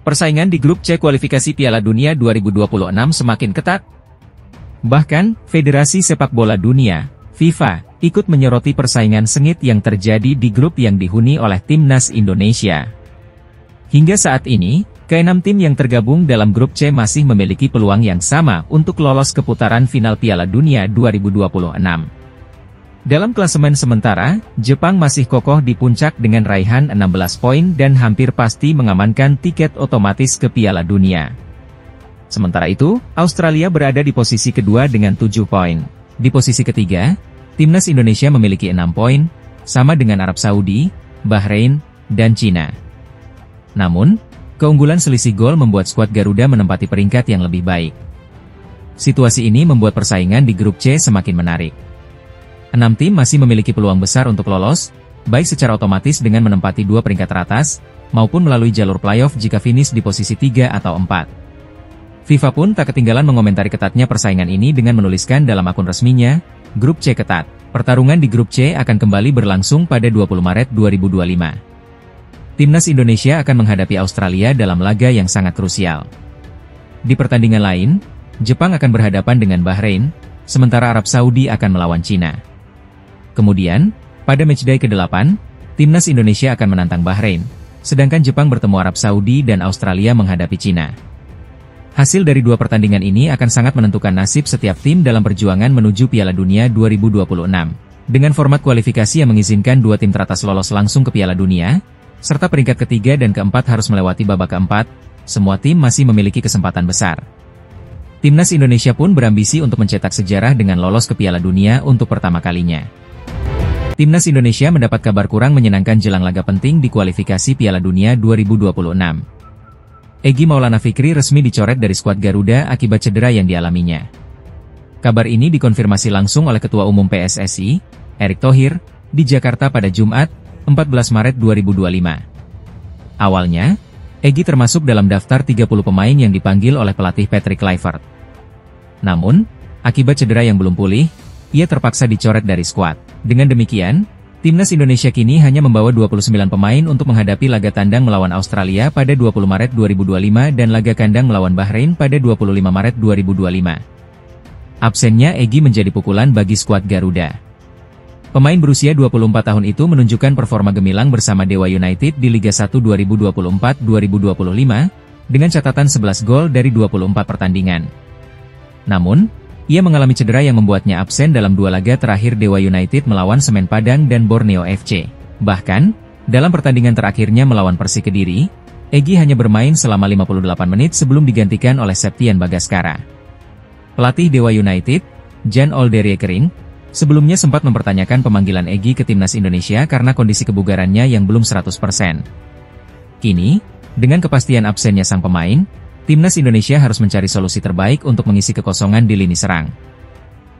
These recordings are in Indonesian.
Persaingan di grup C kualifikasi Piala Dunia 2026 semakin ketat. Bahkan, Federasi Sepak Bola Dunia, FIFA, ikut menyoroti persaingan sengit yang terjadi di grup yang dihuni oleh Timnas Indonesia. Hingga saat ini, ke-6 tim yang tergabung dalam grup C masih memiliki peluang yang sama untuk lolos ke putaran final Piala Dunia 2026. Dalam klasemen sementara, Jepang masih kokoh di puncak dengan raihan 16 poin dan hampir pasti mengamankan tiket otomatis ke Piala Dunia. Sementara itu, Australia berada di posisi kedua dengan 7 poin. Di posisi ketiga, Timnas Indonesia memiliki 6 poin, sama dengan Arab Saudi, Bahrain, dan Cina. Namun, keunggulan selisih gol membuat skuad Garuda menempati peringkat yang lebih baik. Situasi ini membuat persaingan di grup C semakin menarik. 6 tim masih memiliki peluang besar untuk lolos, baik secara otomatis dengan menempati 2 peringkat teratas, maupun melalui jalur playoff jika finish di posisi 3 atau 4. FIFA pun tak ketinggalan mengomentari ketatnya persaingan ini dengan menuliskan dalam akun resminya, Grup C ketat. Pertarungan di Grup C akan kembali berlangsung pada 20 Maret 2025. Timnas Indonesia akan menghadapi Australia dalam laga yang sangat krusial. Di pertandingan lain, Jepang akan berhadapan dengan Bahrain, sementara Arab Saudi akan melawan Cina. Kemudian, pada matchday ke-8, Timnas Indonesia akan menantang Bahrain, sedangkan Jepang bertemu Arab Saudi dan Australia menghadapi Cina. Hasil dari 2 pertandingan ini akan sangat menentukan nasib setiap tim dalam perjuangan menuju Piala Dunia 2026. Dengan format kualifikasi yang mengizinkan 2 tim teratas lolos langsung ke Piala Dunia, serta peringkat ketiga dan keempat harus melewati babak keempat, semua tim masih memiliki kesempatan besar. Timnas Indonesia pun berambisi untuk mencetak sejarah dengan lolos ke Piala Dunia untuk pertama kalinya. Timnas Indonesia mendapat kabar kurang menyenangkan jelang laga penting di kualifikasi Piala Dunia 2026. Egy Maulana Fikri resmi dicoret dari skuad Garuda akibat cedera yang dialaminya. Kabar ini dikonfirmasi langsung oleh Ketua Umum PSSI, Erick Thohir, di Jakarta pada Jumat, 14 Maret 2025. Awalnya, Egy termasuk dalam daftar 30 pemain yang dipanggil oleh pelatih Patrick Kluivert. Namun, akibat cedera yang belum pulih, ia terpaksa dicoret dari skuad. Dengan demikian, Timnas Indonesia kini hanya membawa 29 pemain untuk menghadapi laga tandang melawan Australia pada 20 Maret 2025 dan laga kandang melawan Bahrain pada 25 Maret 2025. Absennya Egy menjadi pukulan bagi skuad Garuda. Pemain berusia 24 tahun itu menunjukkan performa gemilang bersama Dewa United di Liga 1 2024-2025, dengan catatan 11 gol dari 24 pertandingan. Namun, ia mengalami cedera yang membuatnya absen dalam 2 laga terakhir Dewa United melawan Semen Padang dan Borneo FC. Bahkan, dalam pertandingan terakhirnya melawan Persik Kediri, Egy hanya bermain selama 58 menit sebelum digantikan oleh Septian Bagaskara. Pelatih Dewa United, Jan Olderekering, sebelumnya sempat mempertanyakan pemanggilan Egy ke Timnas Indonesia karena kondisi kebugarannya yang belum 100%. Kini, dengan kepastian absennya sang pemain, Timnas Indonesia harus mencari solusi terbaik untuk mengisi kekosongan di lini serang.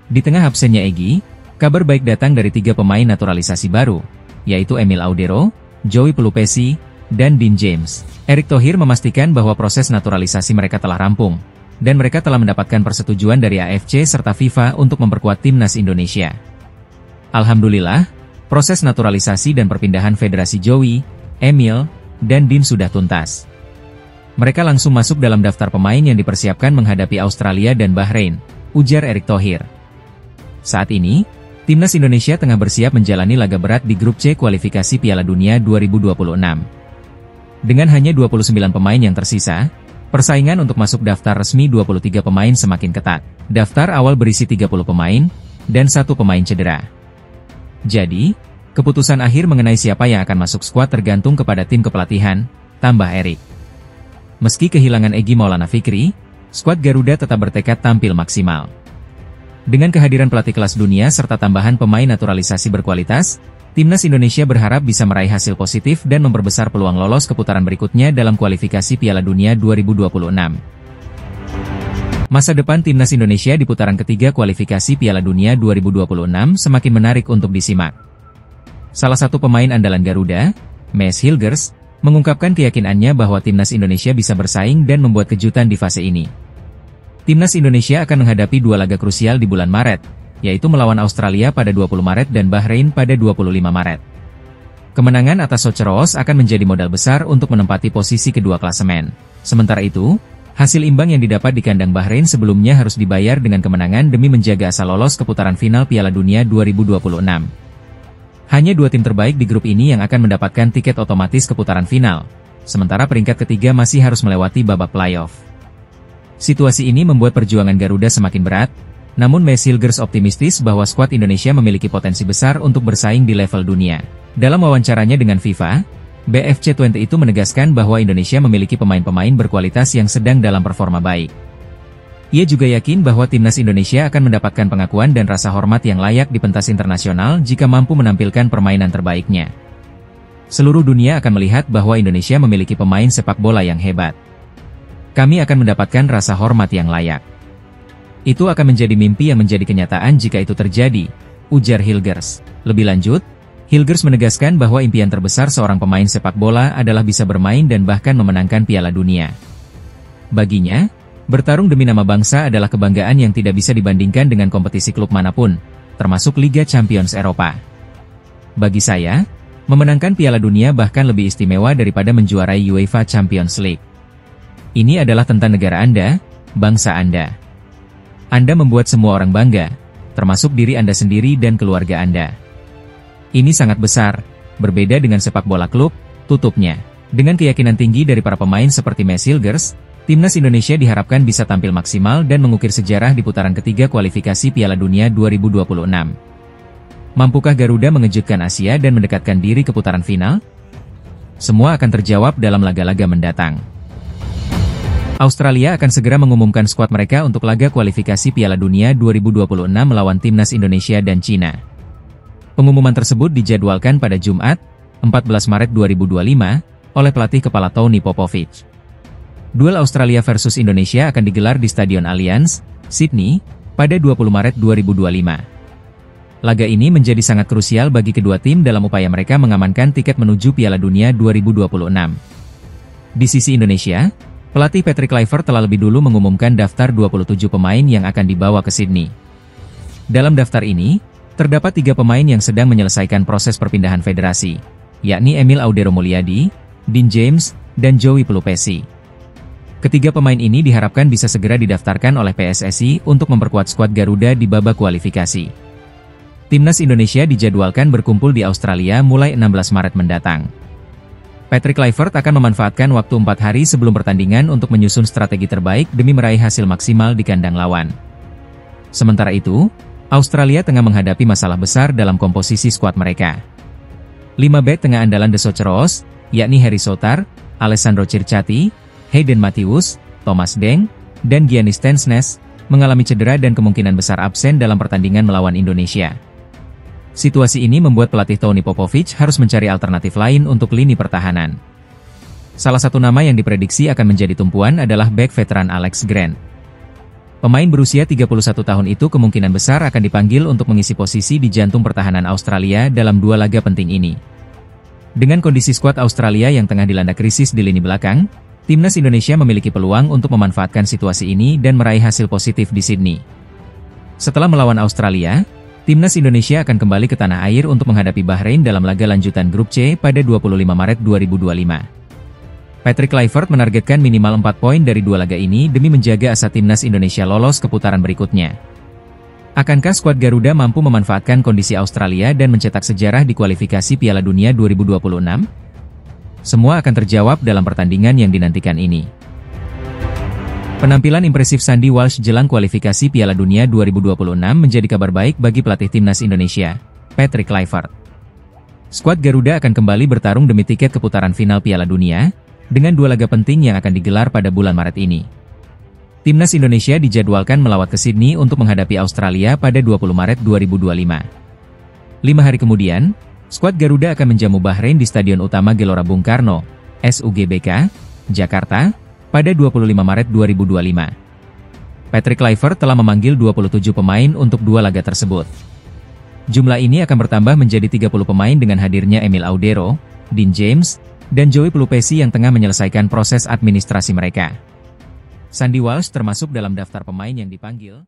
Di tengah absennya Egy, kabar baik datang dari 3 pemain naturalisasi baru, yaitu Emil Audero, Joey Pelupesi, dan Dean James. Erick Thohir memastikan bahwa proses naturalisasi mereka telah rampung, dan mereka telah mendapatkan persetujuan dari AFC serta FIFA untuk memperkuat Timnas Indonesia. Alhamdulillah, proses naturalisasi dan perpindahan Federasi Joey, Emil, dan Dean sudah tuntas. Mereka langsung masuk dalam daftar pemain yang dipersiapkan menghadapi Australia dan Bahrain, ujar Erick Thohir. Saat ini, Timnas Indonesia tengah bersiap menjalani laga berat di grup C kualifikasi Piala Dunia 2026. Dengan hanya 29 pemain yang tersisa, persaingan untuk masuk daftar resmi 23 pemain semakin ketat. Daftar awal berisi 30 pemain, dan 1 pemain cedera. Jadi, keputusan akhir mengenai siapa yang akan masuk skuad tergantung kepada tim kepelatihan, tambah Erick. Meski kehilangan Egy Maulana Fikri, skuad Garuda tetap bertekad tampil maksimal. Dengan kehadiran pelatih kelas dunia serta tambahan pemain naturalisasi berkualitas, Timnas Indonesia berharap bisa meraih hasil positif dan memperbesar peluang lolos ke putaran berikutnya dalam kualifikasi Piala Dunia 2026. Masa depan Timnas Indonesia di putaran ketiga kualifikasi Piala Dunia 2026 semakin menarik untuk disimak. Salah satu pemain andalan Garuda, Mees Hilgers, mengungkapkan keyakinannya bahwa Timnas Indonesia bisa bersaing dan membuat kejutan di fase ini. Timnas Indonesia akan menghadapi dua laga krusial di bulan Maret, yaitu melawan Australia pada 20 Maret dan Bahrain pada 25 Maret. Kemenangan atas Soceroos akan menjadi modal besar untuk menempati posisi kedua klasemen. Sementara itu, hasil imbang yang didapat di kandang Bahrain sebelumnya harus dibayar dengan kemenangan demi menjaga asa lolos ke putaran final Piala Dunia 2026. Hanya dua tim terbaik di grup ini yang akan mendapatkan tiket otomatis ke putaran final, sementara peringkat ketiga masih harus melewati babak playoff. Situasi ini membuat perjuangan Garuda semakin berat, namun Mesilgers optimistis bahwa skuad Indonesia memiliki potensi besar untuk bersaing di level dunia. Dalam wawancaranya dengan FIFA, BFC20 itu menegaskan bahwa Indonesia memiliki pemain-pemain berkualitas yang sedang dalam performa baik. Ia juga yakin bahwa timnas Indonesia akan mendapatkan pengakuan dan rasa hormat yang layak di pentas internasional jika mampu menampilkan permainan terbaiknya. Seluruh dunia akan melihat bahwa Indonesia memiliki pemain sepak bola yang hebat. Kami akan mendapatkan rasa hormat yang layak. Itu akan menjadi mimpi yang menjadi kenyataan jika itu terjadi, ujar Hilgers. Lebih lanjut, Hilgers menegaskan bahwa impian terbesar seorang pemain sepak bola adalah bisa bermain dan bahkan memenangkan Piala Dunia. Baginya, bertarung demi nama bangsa adalah kebanggaan yang tidak bisa dibandingkan dengan kompetisi klub manapun, termasuk Liga Champions Eropa. Bagi saya, memenangkan Piala Dunia bahkan lebih istimewa daripada menjuarai UEFA Champions League. Ini adalah tentang negara Anda, bangsa Anda. Anda membuat semua orang bangga, termasuk diri Anda sendiri dan keluarga Anda. Ini sangat besar, berbeda dengan sepak bola klub, tutupnya. Dengan keyakinan tinggi dari para pemain seperti Mesilgers, Timnas Indonesia diharapkan bisa tampil maksimal dan mengukir sejarah di putaran ketiga kualifikasi Piala Dunia 2026. Mampukah Garuda mengejutkan Asia dan mendekatkan diri ke putaran final? Semua akan terjawab dalam laga-laga mendatang. Australia akan segera mengumumkan skuad mereka untuk laga kualifikasi Piala Dunia 2026 melawan Timnas Indonesia dan Cina. Pengumuman tersebut dijadwalkan pada Jumat, 14 Maret 2025, oleh pelatih kepala Tony Popovich. Duel Australia versus Indonesia akan digelar di Stadion Allianz, Sydney, pada 20 Maret 2025. Laga ini menjadi sangat krusial bagi kedua tim dalam upaya mereka mengamankan tiket menuju Piala Dunia 2026. Di sisi Indonesia, pelatih Patrick Kluivert telah lebih dulu mengumumkan daftar 27 pemain yang akan dibawa ke Sydney. Dalam daftar ini, terdapat 3 pemain yang sedang menyelesaikan proses perpindahan federasi, yakni Emil Audero Mulyadi, Dean James, dan Joey Pelupesi. Ketiga pemain ini diharapkan bisa segera didaftarkan oleh PSSI untuk memperkuat skuad Garuda di babak kualifikasi. Timnas Indonesia dijadwalkan berkumpul di Australia mulai 16 Maret mendatang. Patrick Kluivert akan memanfaatkan waktu 4 hari sebelum pertandingan untuk menyusun strategi terbaik demi meraih hasil maksimal di kandang lawan. Sementara itu, Australia tengah menghadapi masalah besar dalam komposisi skuad mereka. 5 bek tengah andalan The Soceroos, yakni Harry Souttar, Alessandro Circati, Hayden Matthews, Thomas Deng, dan Giannis Stensnes, mengalami cedera dan kemungkinan besar absen dalam pertandingan melawan Indonesia. Situasi ini membuat pelatih Tony Popovich harus mencari alternatif lain untuk lini pertahanan. Salah satu nama yang diprediksi akan menjadi tumpuan adalah bek veteran Alex Grant. Pemain berusia 31 tahun itu kemungkinan besar akan dipanggil untuk mengisi posisi di jantung pertahanan Australia dalam 2 laga penting ini. Dengan kondisi skuad Australia yang tengah dilanda krisis di lini belakang, Timnas Indonesia memiliki peluang untuk memanfaatkan situasi ini dan meraih hasil positif di Sydney. Setelah melawan Australia, Timnas Indonesia akan kembali ke tanah air untuk menghadapi Bahrain dalam laga lanjutan Grup C pada 25 Maret 2025. Patrick Kluivert menargetkan minimal 4 poin dari 2 laga ini demi menjaga asa Timnas Indonesia lolos ke putaran berikutnya. Akankah skuad Garuda mampu memanfaatkan kondisi Australia dan mencetak sejarah di kualifikasi Piala Dunia 2026? Semua akan terjawab dalam pertandingan yang dinantikan ini. Penampilan impresif Sandy Walsh jelang kualifikasi Piala Dunia 2026 menjadi kabar baik bagi pelatih Timnas Indonesia, Patrick Kluivert. Skuad Garuda akan kembali bertarung demi tiket ke putaran final Piala Dunia, dengan 2 laga penting yang akan digelar pada bulan Maret ini. Timnas Indonesia dijadwalkan melawat ke Sydney untuk menghadapi Australia pada 20 Maret 2025. 5 hari kemudian, skuad Garuda akan menjamu Bahrain di Stadion Utama Gelora Bung Karno, SUGBK, Jakarta, pada 25 Maret 2025. Patrick Kluivert telah memanggil 27 pemain untuk 2 laga tersebut. Jumlah ini akan bertambah menjadi 30 pemain dengan hadirnya Emil Audero, Dean James, dan Joey Pelupesi yang tengah menyelesaikan proses administrasi mereka. Sandy Walsh termasuk dalam daftar pemain yang dipanggil.